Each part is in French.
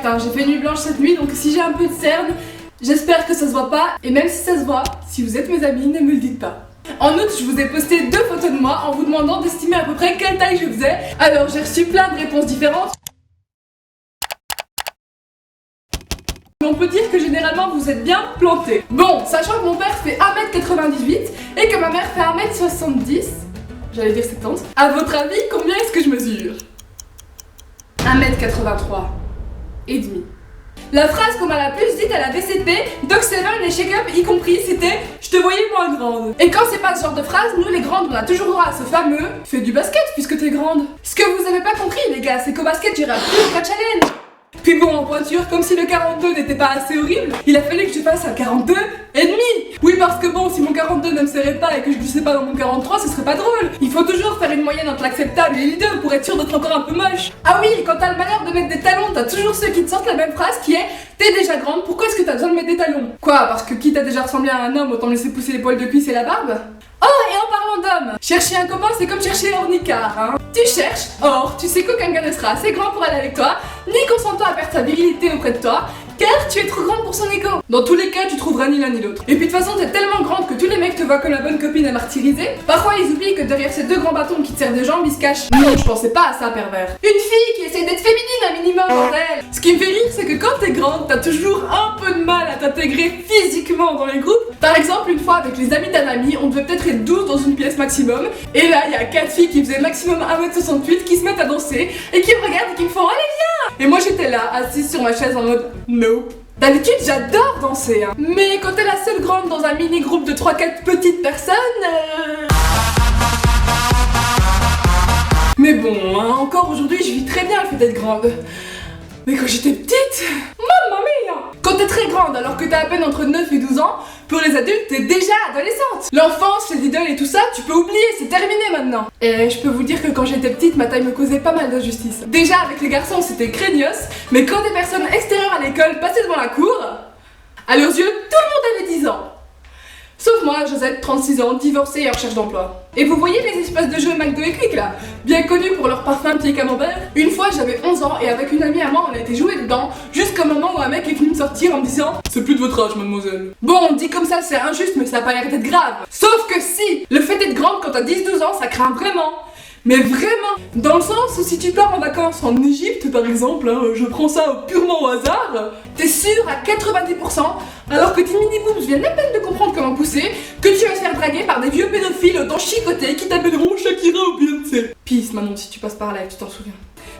direct, hein. J'ai fait nuit blanche cette nuit, donc si j'ai un peu de cerne, j'espère que ça se voit pas. Et même si ça se voit, si vous êtes mes amis, ne me le dites pas. En outre, je vous ai posté 2 photos de moi en vous demandant d'estimer à peu près quelle taille je faisais. Alors j'ai reçu plein de réponses différentes. On peut dire que généralement vous êtes bien plantés. Bon, sachant que mon père fait 1m98 et que ma mère fait 1m70, j'allais dire 70. À votre avis, combien est-ce que je mesure? 1m83 et demi. La phrase qu'on m'a la plus dite à la VCP, Doc Seven et Shake Up y compris, c'était « Je te voyais moins grande ». Et quand c'est pas ce genre de phrase, nous les grandes, on a toujours droit à ce fameux « Fais du basket puisque t'es grande ». Ce que vous avez pas compris les gars, c'est qu'au basket j'irai plus au catch challenge. Puis bon, en pointure, comme si le 42 n'était pas assez horrible, il a fallu que je fasse un 42 et demi. Oui, parce que bon, si mon 42 ne me serrait pas et que je glissais pas dans mon 43, ce serait pas drôle. Il faut toujours faire une moyenne entre l'acceptable et l'idée pour être sûr d'être encore un peu moche. Ah oui, quand t'as le malheur de mettre des talons, t'as toujours ceux qui te sortent la même phrase qui est « T'es déjà grande, pourquoi est-ce que t'as besoin de mettre des talons ?» Quoi, parce que quitte à déjà ressembler à un homme, autant me laisser pousser les poils de cuisse et la barbe? Oh, et en parlant d'homme, chercher un copain c'est comme chercher Ornicard, hein. Tu cherches, or tu sais qu'aucun gars ne sera assez grand pour aller avec toi, ni consent-toi à perdre sa virilité auprès de toi, car tu es trop grande pour son ego. Dans tous les cas, tu trouveras ni l'un ni l'autre. Et puis de toute façon, t'es tellement grande que tous les mecs te voient comme la bonne copine à martyriser. Parfois, ils oublient que derrière ces 2 grands bâtons qui te servent de jambes, il se cache. Non, je pensais pas à ça, pervers. Une fille qui essaie d'être féminine un minimum, bordel. Ce qui me fait rire, c'est que quand t'es grande, t'as toujours un peu de mal à t'intégrer physiquement dans les groupes. Par exemple, une fois avec les amis d'un ami, on devait peut-être être 12 dans une pièce maximum. Et là, il y a 4 filles qui faisaient maximum 1m68 qui se mettent à danser et qui me regardent et qui me font « Allez, viens !» Et moi, j'étais là, assise sur ma chaise en mode « No ». D'habitude, j'adore danser, hein. Mais quand t'es la seule grande dans un mini-groupe de 3-4 petites personnes... Mais bon, hein, encore aujourd'hui, je vis très bien le fait d'être grande. Mais quand j'étais petite... Mamma mia! Quand t'es très grande alors que t'as à peine entre 9 et 12 ans, pour les adultes, t'es déjà adolescente. L'enfance, les idoles et tout ça, tu peux oublier, c'est terminé maintenant. Et je peux vous dire que quand j'étais petite, ma taille me causait pas mal d'injustice. Déjà, avec les garçons, c'était craignos, mais quand des personnes extérieures à l'école passaient devant la cour, à leurs yeux, tout le monde avait 10 ans. Sauf moi, Josette, 36 ans, divorcée et en recherche d'emploi. Et vous voyez les espèces de jeux McDo et Quick là, bien connus pour leur parfum pied camembert? Une fois j'avais 11 ans et avec une amie à moi on a été jouer dedans, jusqu'au moment où un mec est venu me sortir en me disant « C'est plus de votre âge mademoiselle ». Bon, dit comme ça c'est injuste mais ça a pas l'air d'être grave. Sauf que si, le fait d'être grande quand t'as 10-12 ans ça craint vraiment. Mais vraiment, dans le sens où si tu pars en vacances en Égypte par exemple, hein, je prends ça purement au hasard, t'es sûr à 90%, alors que tes mini-boobs viennent à peine de comprendre comment pousser, que tu vas te faire draguer par des vieux pédophiles autant chicotés qui t'appelleront Shakira ou Beyoncé. Peace Manon si tu passes par là et tu t'en souviens.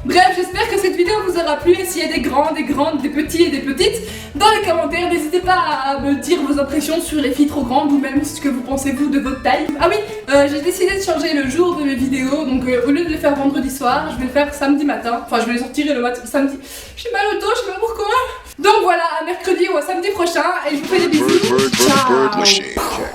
Bref, j'espère que cette vidéo vous aura plu et s'il y a des grands, des grandes, des petits et des petites, dans les commentaires, n'hésitez pas à me dire vos impressions sur les filles trop grandes ou même ce que vous pensez vous de votre taille. Ah oui, j'ai décidé de changer le jour de mes vidéos, donc au lieu de les faire vendredi soir, je vais le faire samedi matin. Enfin, je vais les sortir le matin, samedi. J'ai mal au dos, je sais pas pourquoi. Donc voilà, à mercredi ou à samedi prochain et je vous fais des bisous. Ciao.